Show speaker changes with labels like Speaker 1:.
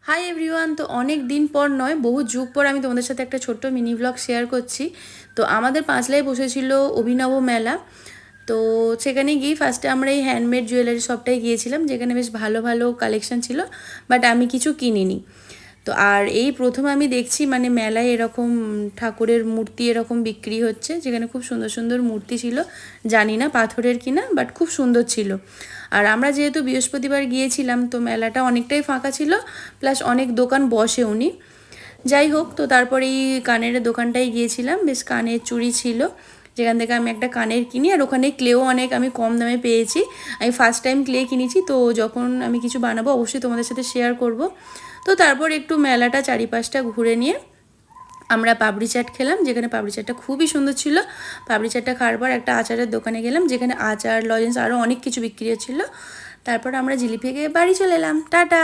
Speaker 1: Hi everyone. তো অনেক দিন পর নয়, বহু যুগ পর আমি তোমাদের সাথে একটা ছোট্ট মিনি ব্লগ শেয়ার করছি। তো আমাদের পাঁচলায় বসেছিল অভিনব মেলা। তো সেখানে গিয়ে ফার্স্টে আমরা এই হ্যান্ডমেড জুয়েলারি শপটাই গিয়েছিলাম, যেখানে বেশ ভালো ভালো কালেকশন ছিল, বাট আমি কিছু কিনিনি। তো আর এই প্রথম আমি দেখছি মানে মেলায় এরকম ঠাকুরের মূর্তি এরকম বিক্রি হচ্ছে, যেখানে খুব সুন্দর সুন্দর মূর্তি ছিল। জানি না পাথরের কিনা, বাট খুব সুন্দর ছিল। আর আমরা যেহেতু বৃহস্পতিবার গিয়েছিলাম, তো মেলাটা অনেকটাই ফাঁকা ছিল, প্লাস অনেক দোকান বসে উনি। যাই হোক, তো তারপরে এই কানের দোকানটাই গিয়েছিলাম, বেশ কানের চুড়ি ছিল, যেখান থেকে আমি একটা কানের কিনি। আর ওখানে ক্লেও অনেক আমি কম দামে পেয়েছি। আমি ফার্স্ট টাইম ক্লে কিনেছি, তো যখন আমি কিছু বানাবো অবশ্যই তোমাদের সাথে শেয়ার করব। তো তারপর একটু মেলাটা চারিপাশটা ঘুরে নিয়ে আমরা পাপড়ি চাট খেলাম, যেখানে পাপড়ি চাটটা খুবই সুন্দর ছিল। পাপড়ি চাটটা খাওয়ার পর একটা আচারের দোকানে গেলাম, যেখানে আচার লজেন্স আরও অনেক কিছু বিক্রি হচ্ছিলো। তারপর আমরা জিলিপি খেয়ে বাড়ি চলে এলাম। টাটা।